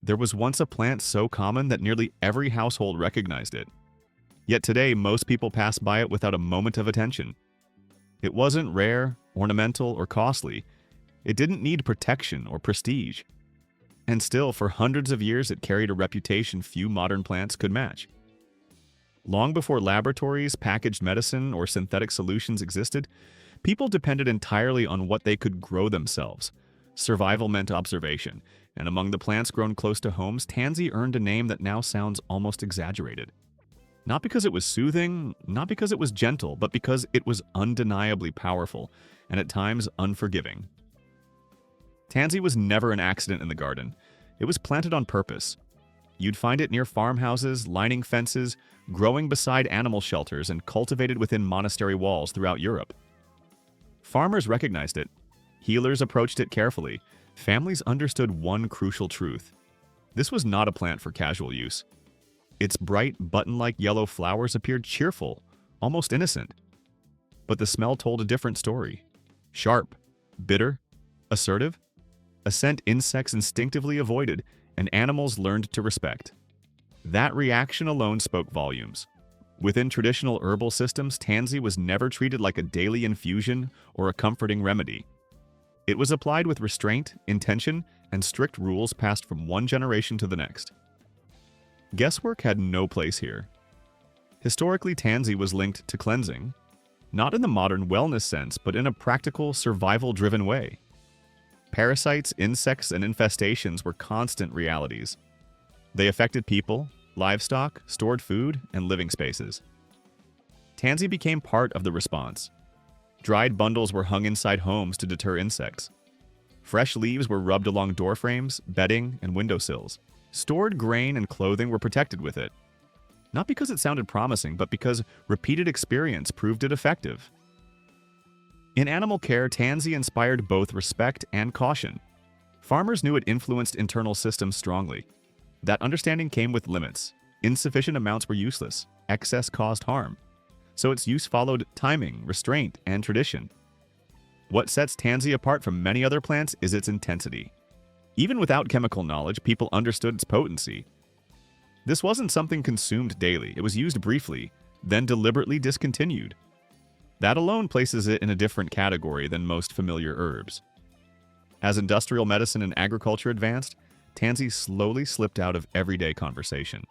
There was once a plant so common that nearly every household recognized it. Yet today, most people pass by it without a moment of attention. It wasn't rare, ornamental, or costly. It didn't need protection or prestige. And still, for hundreds of years, it carried a reputation few modern plants could match. Long before laboratories, packaged medicine, or synthetic solutions existed, people depended entirely on what they could grow themselves. Survival meant observation, and among the plants grown close to homes, tansy earned a name that now sounds almost exaggerated. Not because it was soothing, not because it was gentle, but because it was undeniably powerful, and at times unforgiving. Tansy was never an accident in the garden. It was planted on purpose. You'd find it near farmhouses, lining fences, growing beside animal shelters, and cultivated within monastery walls throughout Europe. Farmers recognized it. Healers approached it carefully. Families understood one crucial truth. This was not a plant for casual use. Its bright, button-like yellow flowers appeared cheerful, almost innocent. But the smell told a different story. Sharp, bitter, assertive, a scent insects instinctively avoided and animals learned to respect. That reaction alone spoke volumes. Within traditional herbal systems, tansy was never treated like a daily infusion or a comforting remedy. It was applied with restraint, intention, and strict rules passed from one generation to the next. Guesswork had no place here. Historically, tansy was linked to cleansing, not in the modern wellness sense, but in a practical, survival-driven way. Parasites, insects, and infestations were constant realities. They affected people, livestock, stored food, and living spaces. Tansy became part of the response. Dried bundles were hung inside homes to deter insects. Fresh leaves were rubbed along doorframes, bedding, and windowsills. Stored grain and clothing were protected with it. Not because it sounded promising, but because repeated experience proved it effective. In animal care, tansy inspired both respect and caution. Farmers knew it influenced internal systems strongly. That understanding came with limits. Insufficient amounts were useless. Excess caused harm. So its use followed timing, restraint, and tradition. What sets tansy apart from many other plants is its intensity. Even without chemical knowledge, people understood its potency. This wasn't something consumed daily. It was used briefly, then deliberately discontinued. That alone places it in a different category than most familiar herbs. As industrial medicine and agriculture advanced, tansy slowly slipped out of everyday conversation.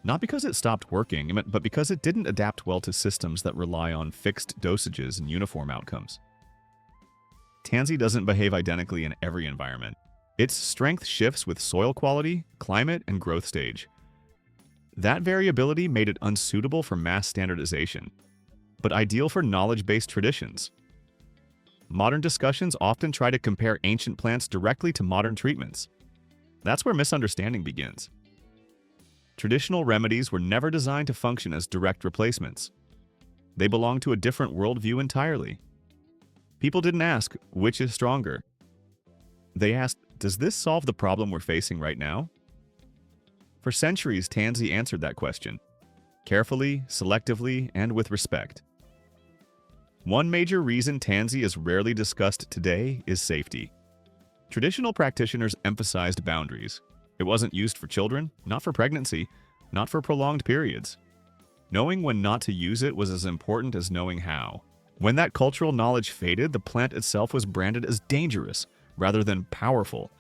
Not because it stopped working, but because it didn't adapt well to systems that rely on fixed dosages and uniform outcomes. Tansy doesn't behave identically in every environment. Its strength shifts with soil quality, climate, and growth stage. That variability made it unsuitable for mass standardization, but ideal for knowledge-based traditions. Modern discussions often try to compare ancient plants directly to modern treatments. That's where misunderstanding begins. Traditional remedies were never designed to function as direct replacements. They belong to a different worldview entirely. People didn't ask, which is stronger? They asked, does this solve the problem we're facing right now? For centuries, tansy answered that question, carefully, selectively, and with respect. One major reason tansy is rarely discussed today is safety. Traditional practitioners emphasized boundaries. It wasn't used for children, not for pregnancy, not for prolonged periods. Knowing when not to use it was as important as knowing how. When that cultural knowledge faded, the plant itself was branded as dangerous rather than powerful.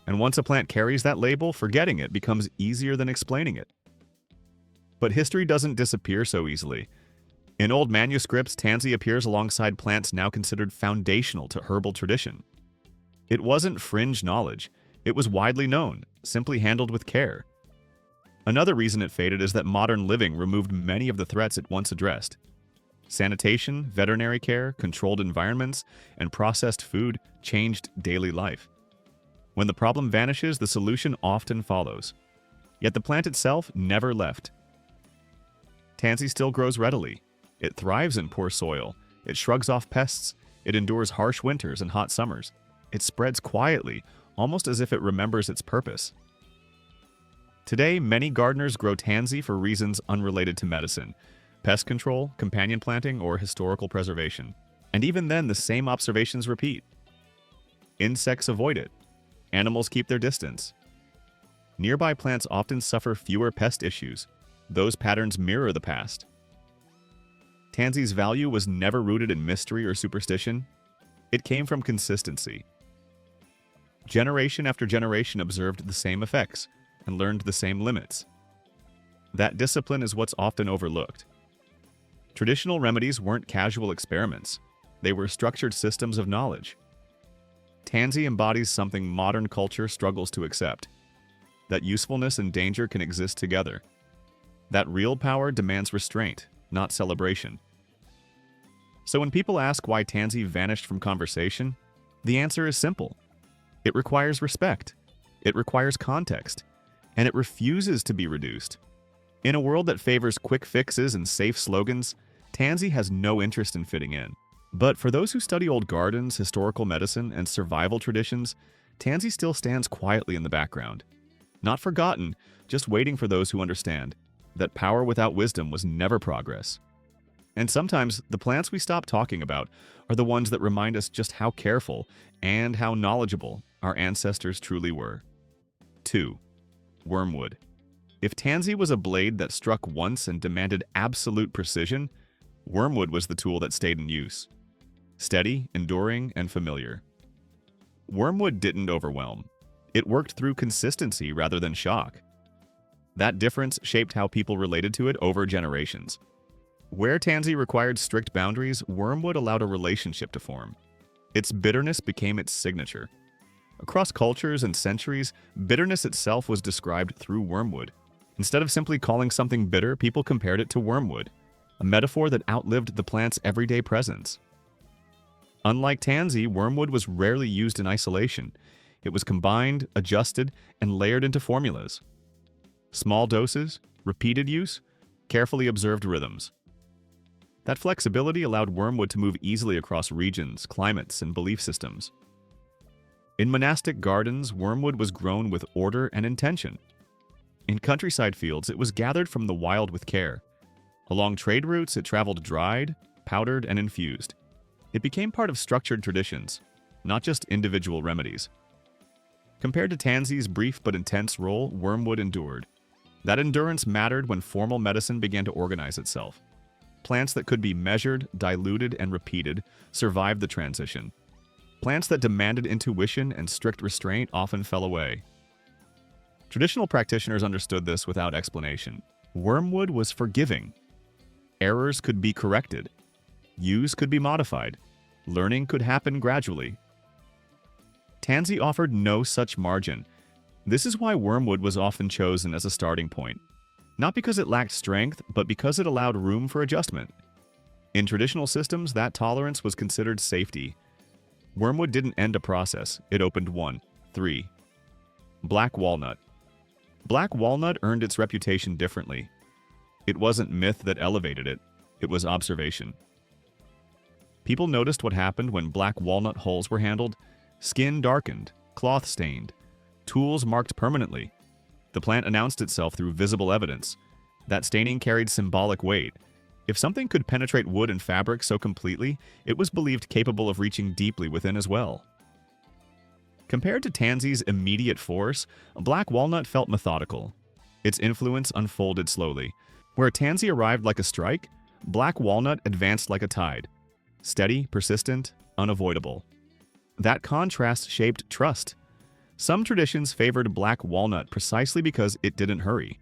And once a plant carries that label, forgetting it becomes easier than explaining it. But history doesn't disappear so easily. In old manuscripts, tansy appears alongside plants now considered foundational to herbal tradition. It wasn't fringe knowledge. It was widely known, simply handled with care. Another reason it faded is that modern living removed many of the threats it once addressed. Sanitation, veterinary care, controlled environments, and processed food changed daily life. When the problem vanishes, the solution often follows. Yet the plant itself never left. Tansy still grows readily. It thrives in poor soil. It shrugs off pests. It endures harsh winters and hot summers. It spreads quietly, almost as if it remembers its purpose. Today, many gardeners grow tansy for reasons unrelated to medicine, pest control, companion planting, or historical preservation. And even then, the same observations repeat. Insects avoid it. Animals keep their distance. Nearby plants often suffer fewer pest issues. Those patterns mirror the past. Tansy's value was never rooted in mystery or superstition. It came from consistency. Generation after generation observed the same effects and learned the same limits. That discipline is what's often overlooked. Traditional remedies weren't casual experiments. They were structured systems of knowledge. Tansy embodies something modern culture struggles to accept: that usefulness and danger can exist together. That real power demands restraint, not celebration. So when people ask why Tansy vanished from conversation, the answer is simple. It requires respect, it requires context, and it refuses to be reduced. In a world that favors quick fixes and safe slogans, Tansy has no interest in fitting in. But for those who study old gardens, historical medicine, and survival traditions, Tansy still stands quietly in the background. Not forgotten, just waiting for those who understand that power without wisdom was never progress. And sometimes the plants we stop talking about are the ones that remind us just how careful and how knowledgeable our ancestors truly were. 2. Wormwood. If Tansy was a blade that struck once and demanded absolute precision, wormwood was the tool that stayed in use. Steady, enduring, and familiar. Wormwood didn't overwhelm. It worked through consistency rather than shock. That difference shaped how people related to it over generations. Where Tansy required strict boundaries, wormwood allowed a relationship to form. Its bitterness became its signature. Across cultures and centuries, bitterness itself was described through wormwood. Instead of simply calling something bitter, people compared it to wormwood, a metaphor that outlived the plant's everyday presence. Unlike Tansy, wormwood was rarely used in isolation. It was combined, adjusted, and layered into formulas. Small doses, repeated use, carefully observed rhythms. That flexibility allowed wormwood to move easily across regions, climates, and belief systems. In monastic gardens, wormwood was grown with order and intention. In countryside fields, it was gathered from the wild with care. Along trade routes, it traveled dried, powdered, and infused. It became part of structured traditions, not just individual remedies. Compared to Tansy's brief but intense role, wormwood endured. That endurance mattered when formal medicine began to organize itself. Plants that could be measured, diluted, and repeated survived the transition. Plants that demanded intuition and strict restraint often fell away. Traditional practitioners understood this without explanation. Wormwood was forgiving. Errors could be corrected. Use could be modified. Learning could happen gradually. Tansy offered no such margin. This is why wormwood was often chosen as a starting point. Not because it lacked strength, but because it allowed room for adjustment. In traditional systems, that tolerance was considered safety. Wormwood didn't end a process, it opened one. 3. Black walnut. Black walnut earned its reputation differently. It wasn't myth that elevated it, it was observation. People noticed what happened when black walnut hulls were handled: skin darkened, cloth stained, tools marked permanently. The plant announced itself through visible evidence. That staining carried symbolic weight. If something could penetrate wood and fabric so completely, it was believed capable of reaching deeply within as well. Compared to Tansy's immediate force, black walnut felt methodical. Its influence unfolded slowly. Where Tansy arrived like a strike, black walnut advanced like a tide. Steady, persistent, unavoidable. That contrast shaped trust. Some traditions favored black walnut precisely because it didn't hurry.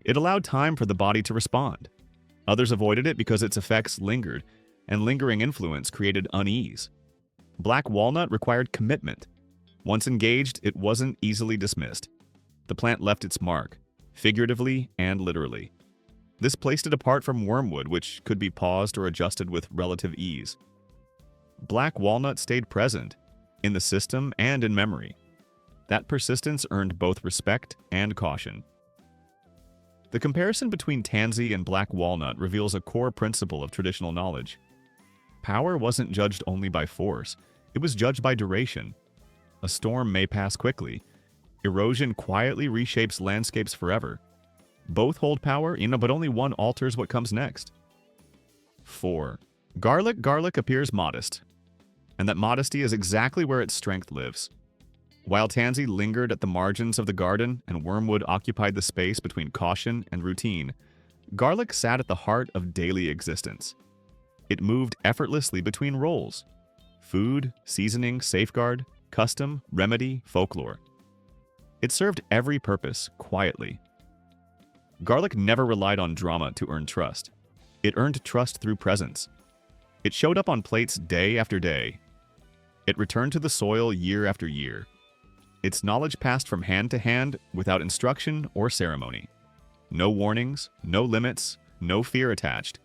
It allowed time for the body to respond. Others avoided it because its effects lingered, and lingering influence created unease. Black walnut required commitment. Once engaged, it wasn't easily dismissed. The plant left its mark, figuratively and literally. This placed it apart from wormwood, which could be paused or adjusted with relative ease. Black walnut stayed present, in the system and in memory. That persistence earned both respect and caution. The comparison between Tansy and black walnut reveals a core principle of traditional knowledge. Power wasn't judged only by force, it was judged by duration. A storm may pass quickly. Erosion quietly reshapes landscapes forever. Both hold power, but only one alters what comes next. 4. Garlic appears modest, and that modesty is exactly where its strength lives. While tansy lingered at the margins of the garden and wormwood occupied the space between caution and routine, garlic sat at the heart of daily existence. It moved effortlessly between roles: food, seasoning, safeguard, custom, remedy, folklore. It served every purpose quietly. Garlic never relied on drama to earn trust. It earned trust through presence. It showed up on plates day after day. It returned to the soil year after year. Its knowledge passed from hand to hand without instruction or ceremony. No warnings, no limits, no fear attached.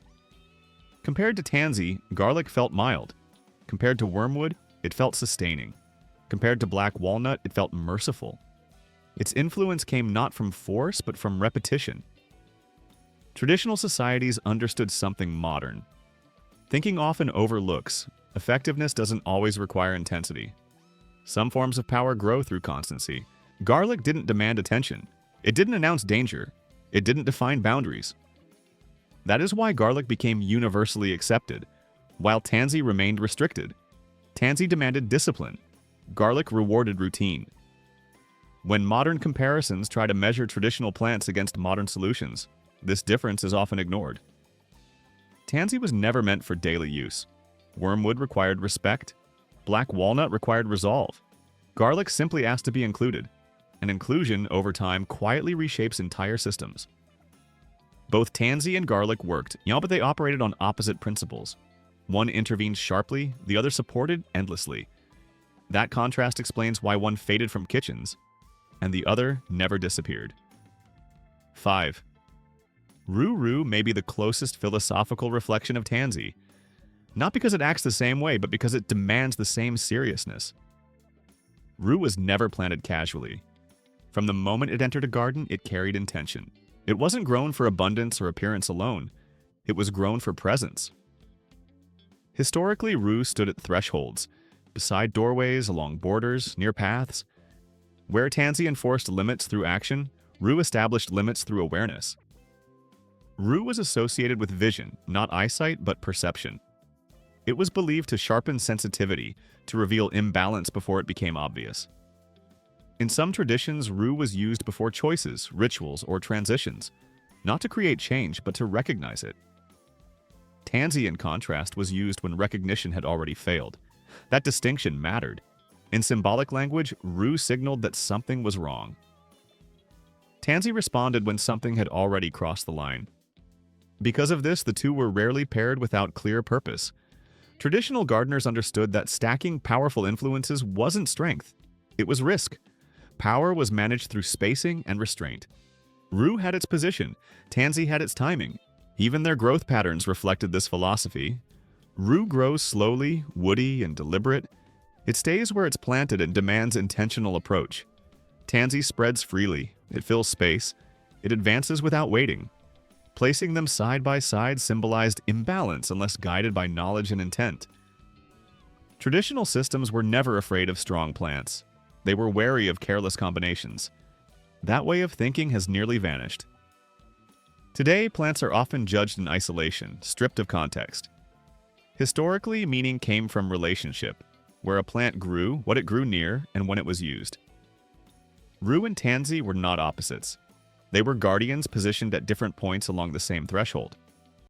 Compared to tansy, garlic felt mild. Compared to wormwood, it felt sustaining. Compared to black walnut, it felt merciful. Its influence came not from force, but from repetition. Traditional societies understood something modern. Thinking often overlooks, effectiveness doesn't always require intensity. Some forms of power grow through constancy. Garlic didn't demand attention. It didn't announce danger. It didn't define boundaries. That is why garlic became universally accepted, while tansy remained restricted. Tansy demanded discipline. Garlic rewarded routine. When modern comparisons try to measure traditional plants against modern solutions, this difference is often ignored. Tansy was never meant for daily use. Wormwood required respect. Black walnut required resolve. Garlic simply asked to be included, and inclusion over time quietly reshapes entire systems. Both tansy and garlic worked, but they operated on opposite principles. One intervened sharply, the other supported endlessly. That contrast explains why one faded from kitchens, and the other never disappeared. 5. Rue may be the closest philosophical reflection of tansy, not because it acts the same way, but because it demands the same seriousness. Rue was never planted casually. From the moment it entered a garden, it carried intention. It wasn't grown for abundance or appearance alone. It was grown for presence. Historically, rue stood at thresholds, beside doorways, along borders, near paths. Where tansy enforced limits through action, rue established limits through awareness. Rue was associated with vision, not eyesight, but perception. It was believed to sharpen sensitivity, to reveal imbalance before it became obvious. In some traditions, rue was used before choices, rituals, or transitions, not to create change, but to recognize it. Tansy, in contrast, was used when recognition had already failed. That distinction mattered. In symbolic language, rue signaled that something was wrong. Tansy responded when something had already crossed the line. Because of this, the two were rarely paired without clear purpose. Traditional gardeners understood that stacking powerful influences wasn't strength, it was risk. Power was managed through spacing and restraint. Rue had its position, tansy had its timing. Even their growth patterns reflected this philosophy. Rue grows slowly, woody, and deliberate. It stays where it's planted and demands intentional approach. Tansy spreads freely, it fills space, it advances without waiting. Placing them side by side symbolized imbalance unless guided by knowledge and intent. Traditional systems were never afraid of strong plants. They were wary of careless combinations. That way of thinking has nearly vanished. Today, plants are often judged in isolation, stripped of context. Historically, meaning came from relationship, where a plant grew, what it grew near, and when it was used. Rue and tansy were not opposites. They were guardians positioned at different points along the same threshold.